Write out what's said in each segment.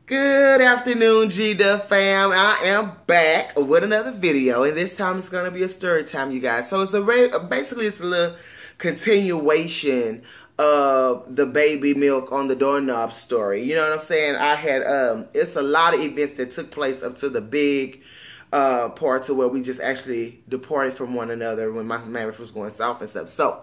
Good afternoon, G-Dub fam. I am back with another video, and this time it's gonna be a story time, you guys. So it's basically it's a little continuation of the baby milk on the doorknob story. You know what I'm saying? I had it's a lot of events that took place up to the big part to where we just actually departed from one another when my marriage was going south and stuff. So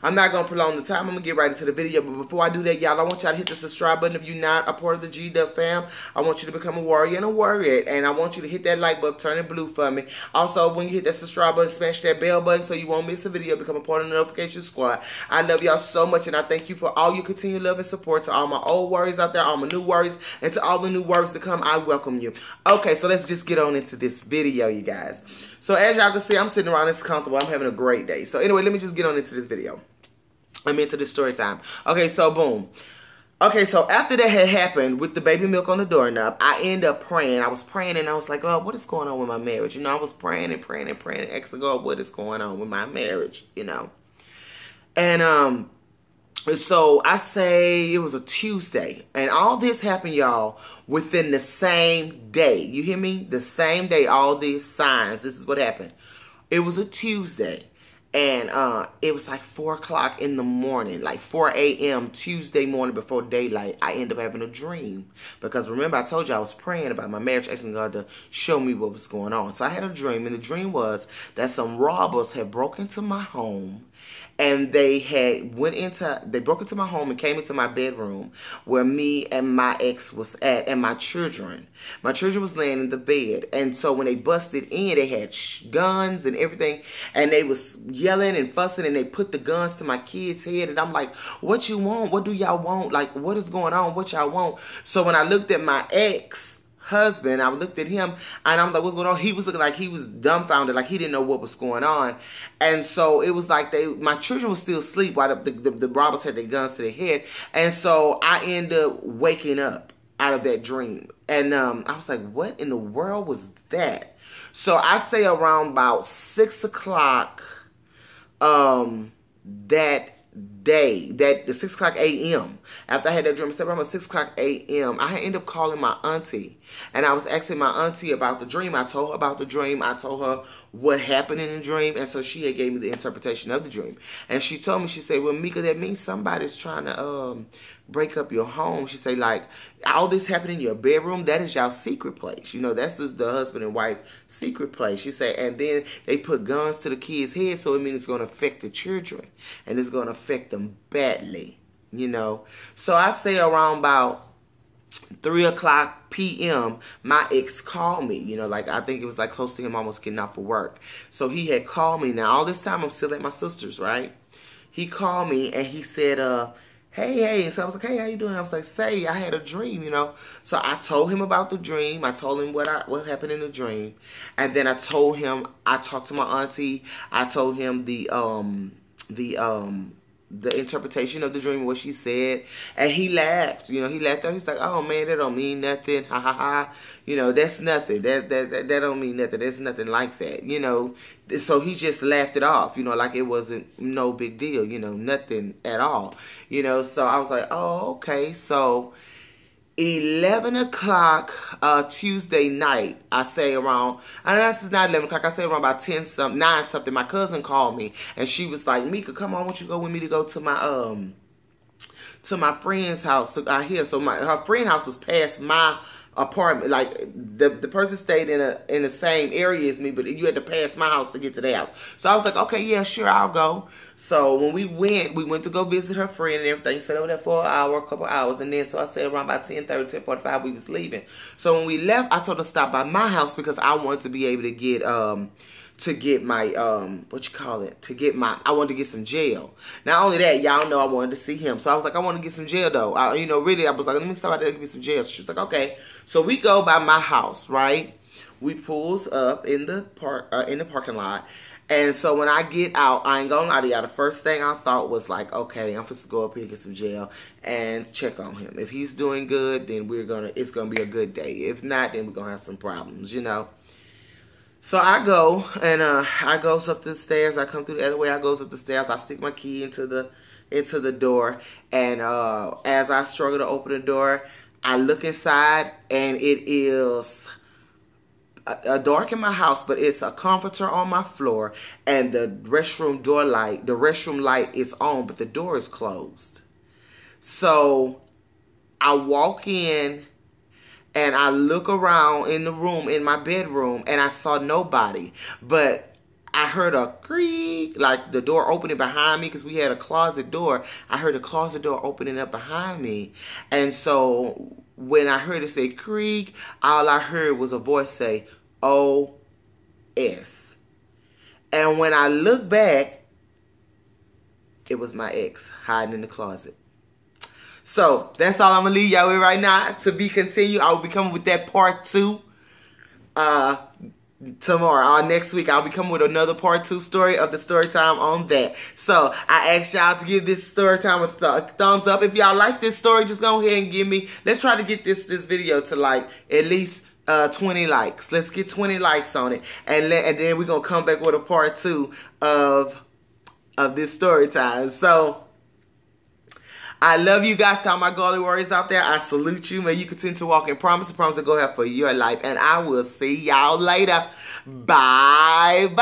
I'm not going to prolong the time. I'm going to get right into the video. But before I do that, y'all, I want y'all to hit the subscribe button if you're not a part of the G-Dub fam. I want you to become a warrior and a warrior. And I want you to hit that like button, turn it blue for me. Also, when you hit that subscribe button, smash that bell button so you won't miss a video. Become a part of the notification squad. I love y'all so much, and I thank you for all your continued love and support. To all my old warriors out there, all my new warriors, and to all the new warriors to come, I welcome you. Okay, so let's just get on into this video, you guys. So as y'all can see, I'm sitting around, it's comfortable. I'm having a great day. So anyway, let me just get on into this video. I'm into the story time. Okay, so boom. Okay, so after that had happened with the baby milk on the doorknob, I ended up praying. I was praying and I was like, oh, what is going on with my marriage? You know, I was praying and praying and praying and asking God, what is going on with my marriage? You know. And so I say it was a Tuesday. And all this happened, y'all, within the same day. You hear me? The same day, all these signs. This is what happened. It was a Tuesday. And it was like 4 o'clock in the morning, like 4 a.m. Tuesday morning before daylight. I ended up having a dream. Because remember, I told you I was praying about my marriage, asking God to show me what was going on. So I had a dream, and the dream was that some robbers had broken into my home. And they broke into my home and came into my bedroom where me and my ex was at, and my children. My children was laying in the bed. And so when they busted in, they had guns and everything. And they was yelling and fussing, and they put the guns to my kids' head. And I'm like, what you want? What do y'all want? Like, what is going on? What y'all want? So when I looked at my ex-husband, I looked at him, and I'm like, what's going on? He was looking like he was dumbfounded, like he didn't know what was going on. And so it was like my children were still asleep while the robbers had their guns to their head. And so I ended up waking up out of that dream. And I was like, what in the world was that? So I say around about 6 o'clock that day, the 6 o'clock a.m. after I had that dream, I said around 6 o'clock a.m. I ended up calling my auntie, and I was asking my auntie about the dream. I told her about the dream. I told her what happened in the dream, and so she had gave me the interpretation of the dream. And she told me, she said, well, Meka, that means somebody's trying to break up your home. She said, like, all this happened in your bedroom, that is y'all secret place. You know, that's just the husband and wife secret place. She said, and then they put guns to the kids' heads, so it means it's going to affect the children, and it's going to affect them badly, you know. So I say around about 3 o'clock p.m., my ex called me, you know, like I think it was like close to him almost getting off of work. So he had called me. Now, all this time I'm still at my sister's, right? He called me and he said, hey. And so I was like, hey, how you doing? I was like, say, I had a dream, you know. So I told him about the dream. I told him what happened in the dream. And then I told him, I talked to my auntie. I told him the interpretation of the dream, what she said, and he laughed. You know, he laughed out. He's like, "Oh man, that don't mean nothing. Ha ha ha. You know, that's nothing. That don't mean nothing. There's nothing like that. You know." So he just laughed it off. You know, like it wasn't no big deal. You know, nothing at all. You know, so I was like, "Oh, okay." So 11 o'clock Tuesday night, I say around, and this is not 11 o'clock, I say around about 9 something, my cousin called me, and she was like, Meka, come on, won't you go with me to go to my friend's house out here. So her friend's house was past my apartment. Like the person stayed in the same area as me, but you had to pass my house to get to their house. So I was like, okay, yeah, sure, I'll go. So when we went to go visit her friend and everything. Sat over there for a couple hours, and then so I said around about 10:30, 10:45 we was leaving. So when we left, I told her to stop by my house because I wanted to be able to get my I wanted to get some gel. Not only that, y'all know I wanted to see him. So I was like, I want to get some gel though. You know, really, I was like, let me stop out there and get me some gel. So she was like, okay. So we go by my house, right? We pulls up in the parking lot. And so when I get out, I ain't gonna lie to y'all, the first thing I thought was like, okay, I'm supposed to go up here and get some gel and check on him. If he's doing good, then it's gonna be a good day. If not, then we're gonna have some problems, you know. So I go, and I goes up the stairs. I come through the other way. I goes up the stairs. I stick my key into the door, and as I struggle to open the door, I look inside, and it is a dark in my house, but it's a comforter on my floor, and the restroom light is on, but the door is closed. So I walk in, and I look around in the room, in my bedroom, and I saw nobody, but I heard a creak, like the door opening behind me, because we had a closet door. I heard the closet door opening up behind me. And so when I heard it say creak, all I heard was a voice say, O-S. And when I looked back, it was my ex hiding in the closet. So that's all I'm going to leave y'all with right now. To be continued. I will be coming with that part 2. Tomorrow or next week. I'll be coming with another part 2 story of the story time on that. So I asked y'all to give this story time a thumbs up. If y'all like this story, just go ahead and give me, let's try to get this video to like at least 20 likes. Let's get 20 likes on it, and then we're gonna come back with a part 2 of this story time. So I love you guys. To all my godly warriors out there, I salute you. May you continue to walk in promise and promise to go have for your life. And I will see y'all later. Bye-bye.